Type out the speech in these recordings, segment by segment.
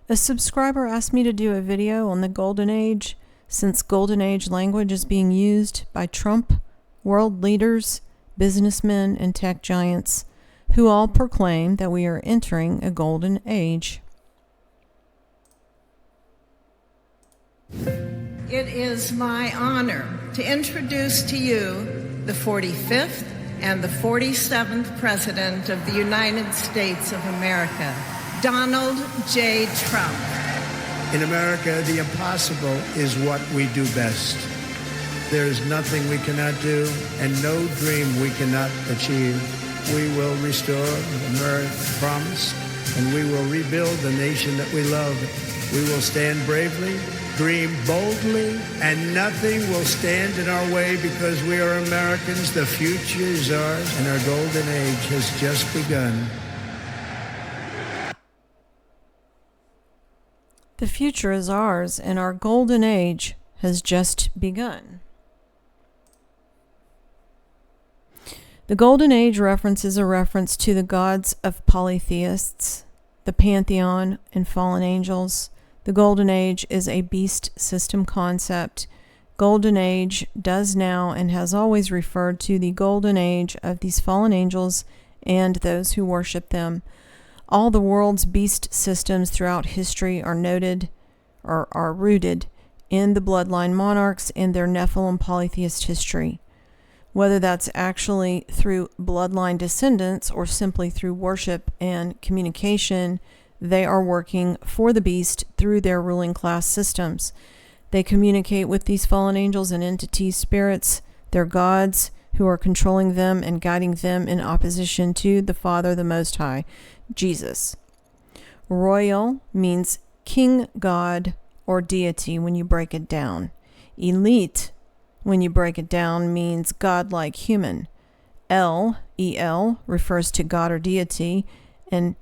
A subscriber asked me to do a video on the Golden Age, since Golden Age language is being used by Trump, world leaders, businessmen, and tech giants, who all proclaim that we are entering a Golden Age. It is my honor to introduce to you the 45th and the 47th President of the United States of America, Donald J. Trump. In America, the impossible is what we do best. There is nothing we cannot do and no dream we cannot achieve. We will restore America's promise and we will rebuild the nation that we love. We will stand bravely, dream boldly, and nothing will stand in our way because we are Americans. The future is ours and our golden age has just begun. The future is ours, and our golden age has just begun. The Golden Age references a reference to the gods of polytheists, the pantheon, and fallen angels. The Golden Age is a beast system concept. Golden Age does now and has always referred to the golden age of these fallen angels and those who worship them. All the world's beast systems throughout history are noted or are rooted in the bloodline monarchs and their Nephilim polytheist history. Whether that's actually through bloodline descendants or simply through worship and communication, they are working for the beast through their ruling class systems. They communicate with these fallen angels and entities, spirits, their gods, who are controlling them and guiding them in opposition to the Father, the Most High, Jesus. Royal means king, god, or deity when you break it down. Elite, when you break it down, means godlike human. El refers to God or deity, and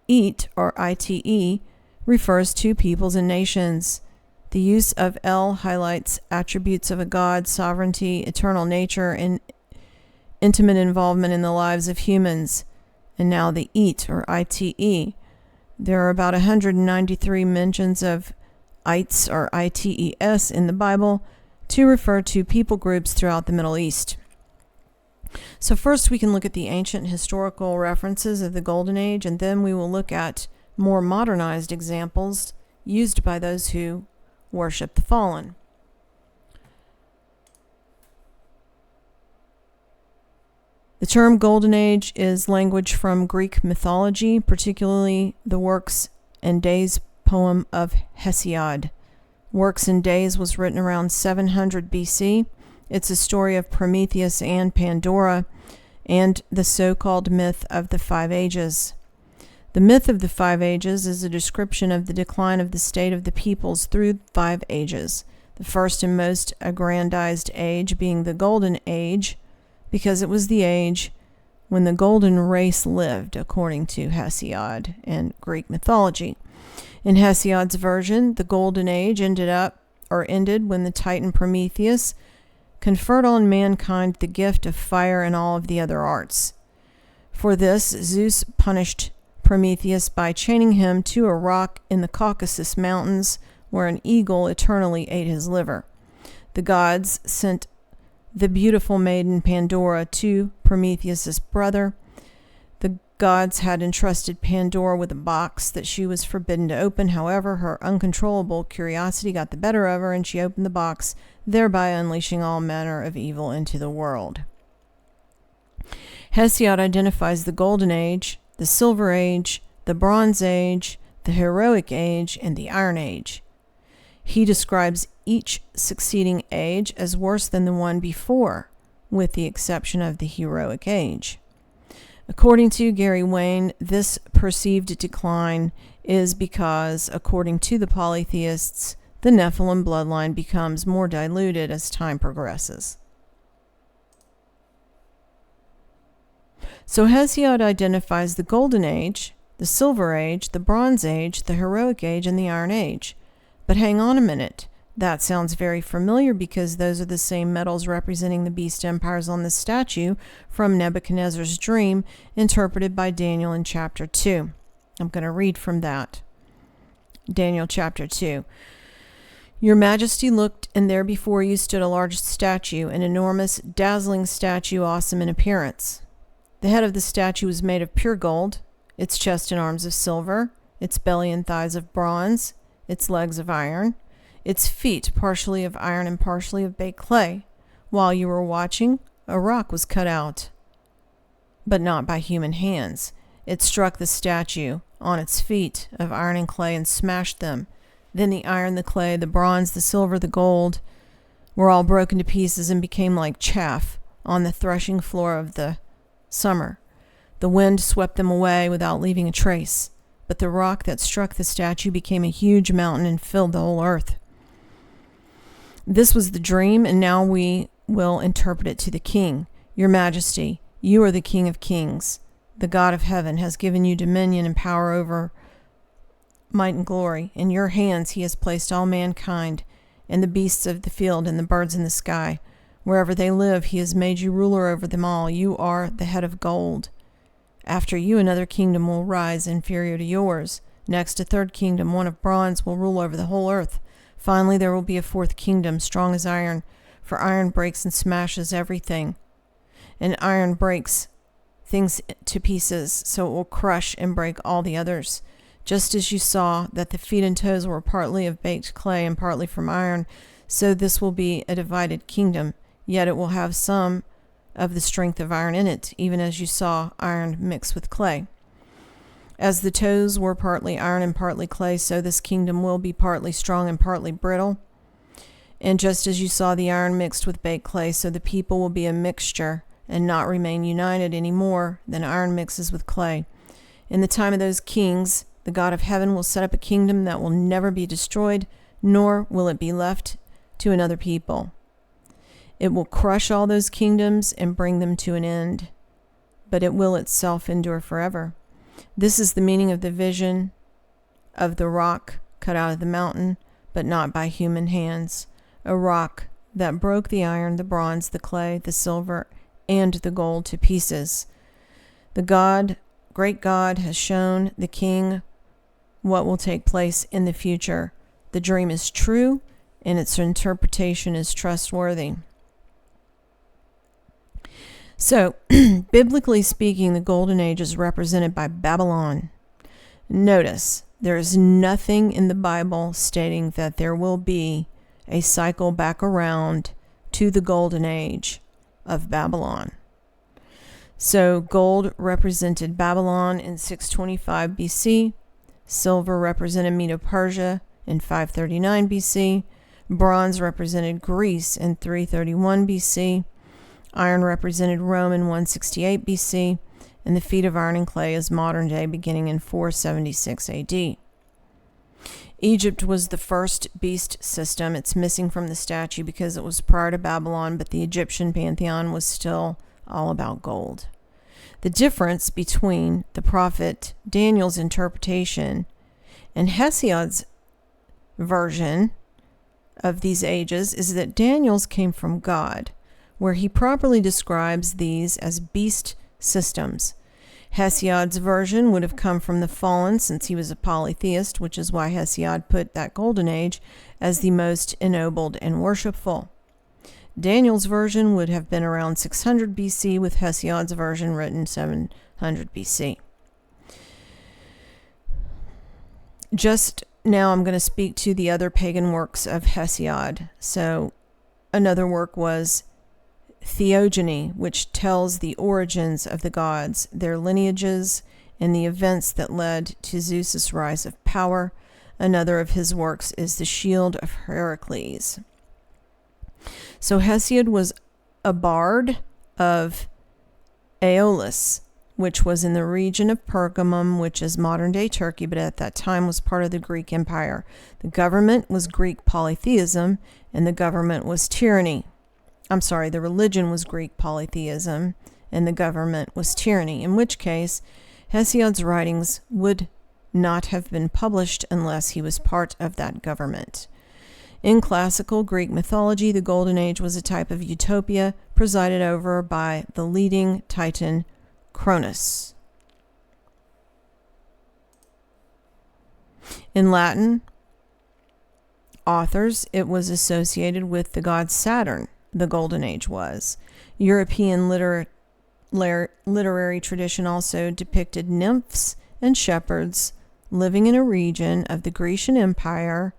Ite, or Ite, refers to peoples and nations. The use of El highlights attributes of a god, sovereignty, eternal nature, and intimate involvement in the lives of humans. And now the Ite, or Ite. There are about 193 mentions of Ites, or Ites, in the Bible to refer to people groups throughout the Middle East. So first we can look at the ancient historical references of the Golden Age, and then we will look at more modernized examples used by those who worship the fallen. The term Golden Age is language from Greek mythology, particularly the Works and Days poem of Hesiod. Works and Days was written around 700 BC. It's a story of Prometheus and Pandora and the so-called myth of the Five Ages. The myth of the Five Ages is a description of the decline of the state of the peoples through 5 ages. The first and most aggrandized age being the Golden Age, because it was the age when the golden race lived, according to Hesiod and Greek mythology. In Hesiod's version, the Golden Age ended when the Titan Prometheus conferred on mankind the gift of fire and all of the other arts. For this, Zeus punished Prometheus by chaining him to a rock in the Caucasus Mountains, where an eagle eternally ate his liver. The gods sent the beautiful maiden Pandora to Prometheus's brother. The gods had entrusted Pandora with a box that she was forbidden to open. However, her uncontrollable curiosity got the better of her, and she opened the box, thereby unleashing all manner of evil into the world. Hesiod identifies the Golden Age, the Silver Age, the Bronze Age, the Heroic Age, and the Iron Age. He describes each succeeding age as worse than the one before, with the exception of the Heroic Age. According to Gary Wayne, this perceived decline is because, according to the polytheists, the Nephilim bloodline becomes more diluted as time progresses. So Hesiod identifies the Golden Age, the Silver Age, the Bronze Age, the Heroic Age, and the Iron Age. But hang on a minute. That sounds very familiar because those are the same metals representing the beast empires on the statue from Nebuchadnezzar's dream, interpreted by Daniel in chapter 2. I'm going to read from that. Daniel chapter 2. Your Majesty looked, and there before you stood a large statue, an enormous, dazzling statue, awesome in appearance. The head of the statue was made of pure gold, its chest and arms of silver, its belly and thighs of bronze, its legs of iron, its feet partially of iron and partially of baked clay. While you were watching, a rock was cut out, but not by human hands. It struck the statue on its feet of iron and clay and smashed them. Then the iron, the clay, the bronze, the silver, the gold were all broken to pieces and became like chaff on the threshing floor of the summer. The wind swept them away without leaving a trace. But the rock that struck the statue became a huge mountain and filled the whole earth. This was the dream, and now we will interpret it to the king. Your Majesty, you are the King of Kings. The God of heaven has given you dominion and power over might and glory. In your hands he has placed all mankind, and the beasts of the field, and the birds in the sky. Wherever they live, he has made you ruler over them all. You are the head of gold. After you, another kingdom will rise inferior to yours. Next, a third kingdom, one of bronze, will rule over the whole earth. Finally, there will be a fourth kingdom, strong as iron, for iron breaks and smashes everything. And iron breaks things to pieces, so it will crush and break all the others. Just as you saw that the feet and toes were partly of baked clay and partly from iron, so this will be a divided kingdom, yet it will have some of the strength of iron in it, even as you saw iron mixed with clay. As the toes were partly iron and partly clay, so this kingdom will be partly strong and partly brittle. And just as you saw the iron mixed with baked clay, so the people will be a mixture and not remain united any more than iron mixes with clay. In the time of those kings, the God of heaven will set up a kingdom that will never be destroyed, nor will it be left to another people. It will crush all those kingdoms and bring them to an end, but it will itself endure forever. This is the meaning of the vision of the rock cut out of the mountain, but not by human hands, a rock that broke the iron, the bronze, the clay, the silver, and the gold to pieces. The great God, has shown the king what will take place in the future. The dream is true, and its interpretation is trustworthy. So, biblically speaking, the Golden Age is represented by Babylon. Notice, there is nothing in the Bible stating that there will be a cycle back around to the Golden Age of Babylon. So, gold represented Babylon in 625 BC, silver represented Medo-Persia in 539 BC, bronze represented Greece in 331 BC, iron represented Rome in 168 BC, and the feet of iron and clay is modern day, beginning in 476 AD. Egypt was the first beast system. It's missing from the statue because it was prior to Babylon, but the Egyptian pantheon was still all about gold. The difference between the prophet Daniel's interpretation and Hesiod's version of these ages is that Daniel's came from God, where he properly describes these as beast systems. Hesiod's version would have come from the fallen, since he was a polytheist, which is why Hesiod put that golden age as the most ennobled and worshipful. Daniel's version would have been around 600 BC, with Hesiod's version written 700 BC. Just now I'm going to speak to the other pagan works of Hesiod. So another work was Theogony, which tells the origins of the gods, their lineages, and the events that led to Zeus's rise of power. Another of his works is the Shield of Heracles. So Hesiod was a bard of Aeolus, which was in the region of Pergamum, which is modern-day Turkey, but at that time was part of the Greek Empire. The government was Greek polytheism, and the government was tyranny. The religion was Greek polytheism, and the government was tyranny, in which case Hesiod's writings would not have been published unless he was part of that government. In classical Greek mythology, the Golden Age was a type of utopia presided over by the leading Titan Cronus. In Latin authors, it was associated with the god Saturn, the Golden Age was. European literary tradition also depicted nymphs and shepherds living in a region of the Grecian Empire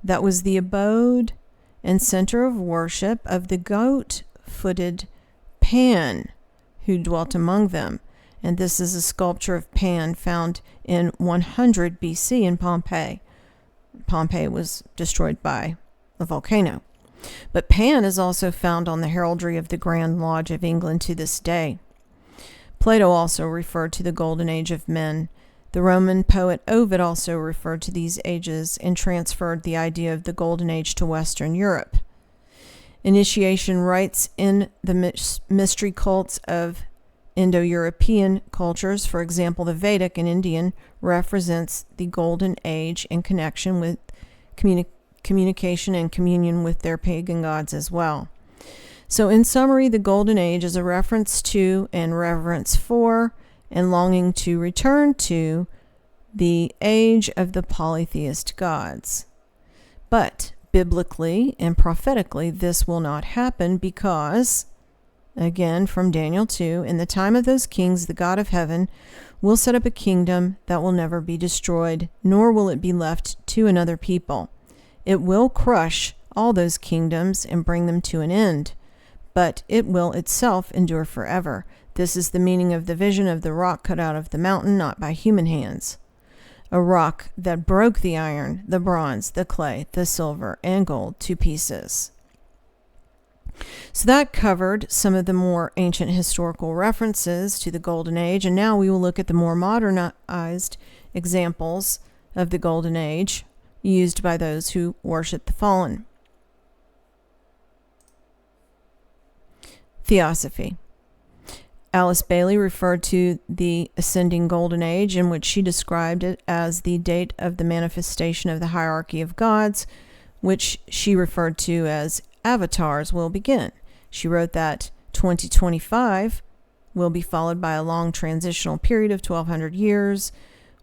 that was the abode and center of worship of the goat-footed Pan, who dwelt among them. And this is a sculpture of Pan found in 100 BC in Pompeii. Pompeii was destroyed by a volcano. But Pan is also found on the heraldry of the Grand Lodge of England to this day. Plato also referred to the Golden Age of men. The Roman poet Ovid also referred to these ages and transferred the idea of the Golden Age to Western Europe. Initiation rites in the mystery cults of Indo-European cultures, for example, the Vedic and Indian, represents the Golden Age in connection with communication and communion with their pagan gods as well. So in summary, the Golden Age is a reference to and reverence for and longing to return to the age of the polytheist gods. But biblically and prophetically, this will not happen because, again, from Daniel 2, in the time of those kings, the God of heaven will set up a kingdom that will never be destroyed, nor will it be left to another people. It will crush all those kingdoms and bring them to an end, but it will itself endure forever. This is the meaning of the vision of the rock cut out of the mountain, not by human hands. A rock that broke the iron, the bronze, the clay, the silver, and gold to pieces. So that covered some of the more ancient historical references to the Golden Age, and now we will look at the more modernized examples of the Golden Age used by those who worship the fallen. Theosophy. Alice Bailey referred to the ascending Golden Age, in which she described it as the date of the manifestation of the hierarchy of gods, which she referred to as avatars, will begin. She wrote that 2025 will be followed by a long transitional period of 1200 years,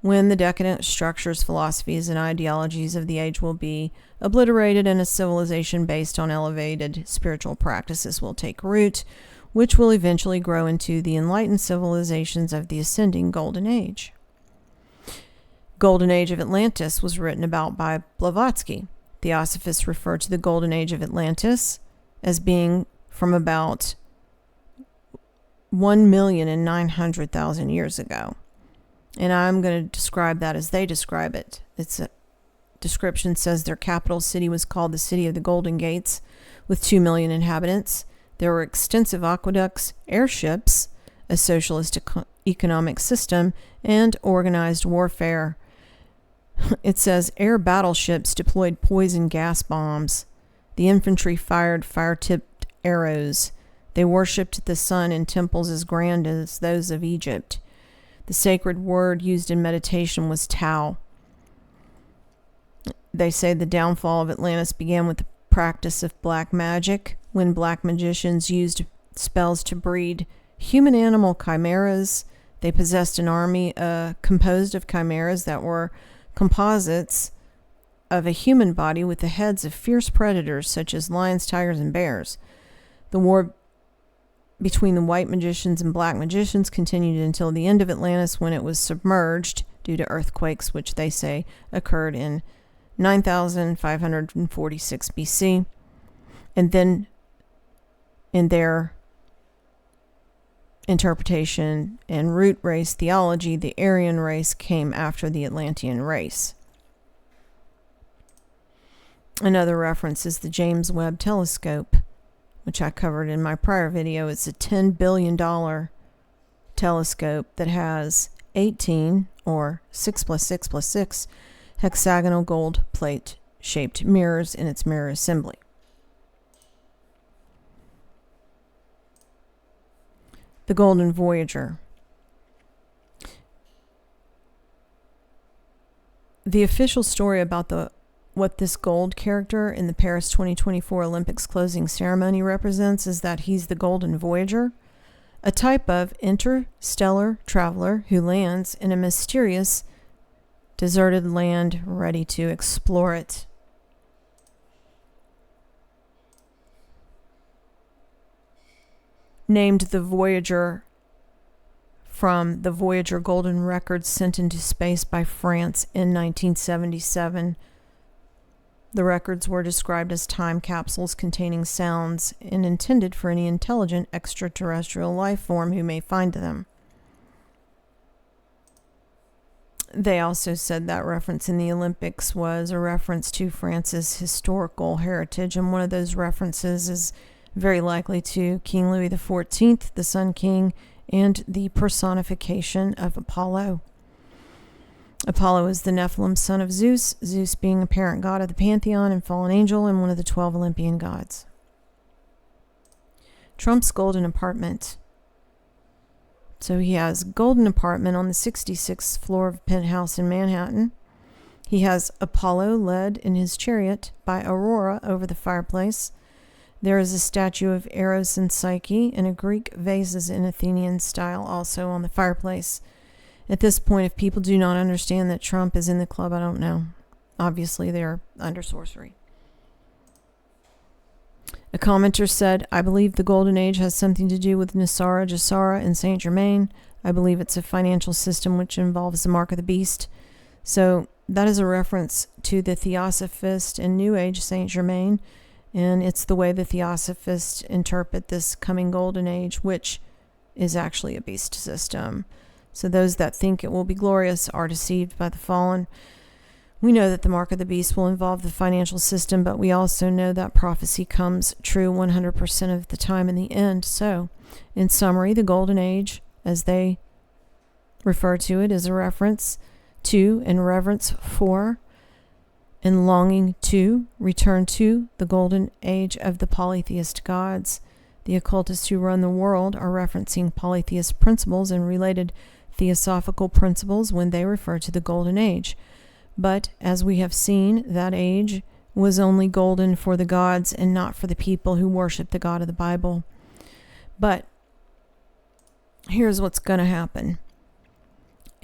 when the decadent structures, philosophies, and ideologies of the age will be obliterated and a civilization based on elevated spiritual practices will take root, which will eventually grow into the enlightened civilizations of the ascending Golden Age. Golden Age of Atlantis was written about by Blavatsky. Theosophists refer to the Golden Age of Atlantis as being from about 1,900,000 years ago. And I'm going to describe that as they describe it. Its description says their capital city was called the City of the Golden Gates, with 2 million inhabitants. There were extensive aqueducts, airships, a socialist economic system, and organized warfare. It says air battleships deployed poison gas bombs. The infantry fired fire-tipped arrows. They worshipped the sun in temples as grand as those of Egypt. The sacred word used in meditation was Tao. They say the downfall of Atlantis began with the practice of black magic, when black magicians used spells to breed human-animal chimeras. They possessed an army composed of chimeras that were composites of a human body with the heads of fierce predators such as lions, tigers, and bears. The war between the white magicians and black magicians continued until the end of Atlantis, when it was submerged due to earthquakes, which they say occurred in 9,546 BC. And then, in their interpretation and root race theology, the Aryan race came after the Atlantean race. Another reference is the James Webb Telescope, which I covered in my prior video. It's a $10 billion telescope that has 18, or 6 plus 6 plus 6, hexagonal gold plate-shaped mirrors in its mirror assembly. The Golden Voyager. The official story about what this gold character in the Paris 2024 Olympics closing ceremony represents is that he's the Golden Voyager, a type of interstellar traveler who lands in a mysterious deserted land, ready to explore it. Named the Voyager from the Voyager golden records sent into space by France in 1977. The records were described as time capsules containing sounds and intended for any intelligent extraterrestrial life form who may find them. They also said that reference in the Olympics was a reference to France's historical heritage, and one of those references is very likely to King Louis XIV, the Sun King, and the personification of Apollo. Apollo is the Nephilim son of Zeus, Zeus being a parent god of the pantheon and fallen angel and one of the 12 Olympian gods. Trump's golden apartment. So he has golden apartment on the 66th floor of a penthouse in Manhattan. He has Apollo led in his chariot by Aurora over the fireplace. There is a statue of Eros and Psyche and a Greek vases in Athenian style also on the fireplace. At this point, if people do not understand that Trump is in the club, I don't know. Obviously, they're under sorcery. A commenter said, I believe the Golden Age has something to do with Nosara Jasara and Saint Germain. I believe it's a financial system which involves the mark of the beast. So that is a reference to the Theosophist and New Age Saint Germain. And it's the way the Theosophists interpret this coming Golden Age, which is actually a beast system. So those that think it will be glorious are deceived by the fallen. We know that the mark of the beast will involve the financial system, but we also know that prophecy comes true 100% of the time in the end. So, in summary, the Golden Age, as they refer to it, is a reference to and reverence for and longing to return to the golden age of the polytheist gods. The occultists who run the world are referencing polytheist principles and related theosophical principles when they refer to the golden age. But as we have seen, that age was only golden for the gods and not for the people who worship the God of the Bible. But here's what's going to happen.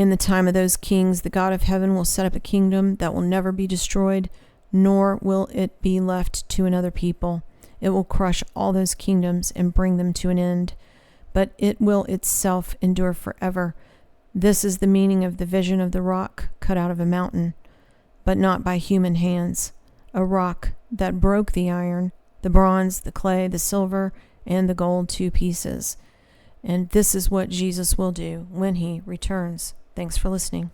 In the time of those kings, the God of heaven will set up a kingdom that will never be destroyed, nor will it be left to another people. It will crush all those kingdoms and bring them to an end, but it will itself endure forever. This is the meaning of the vision of the rock cut out of a mountain, but not by human hands, a rock that broke the iron, the bronze, the clay, the silver, and the gold to pieces. And this is what Jesus will do when he returns. Thanks for listening.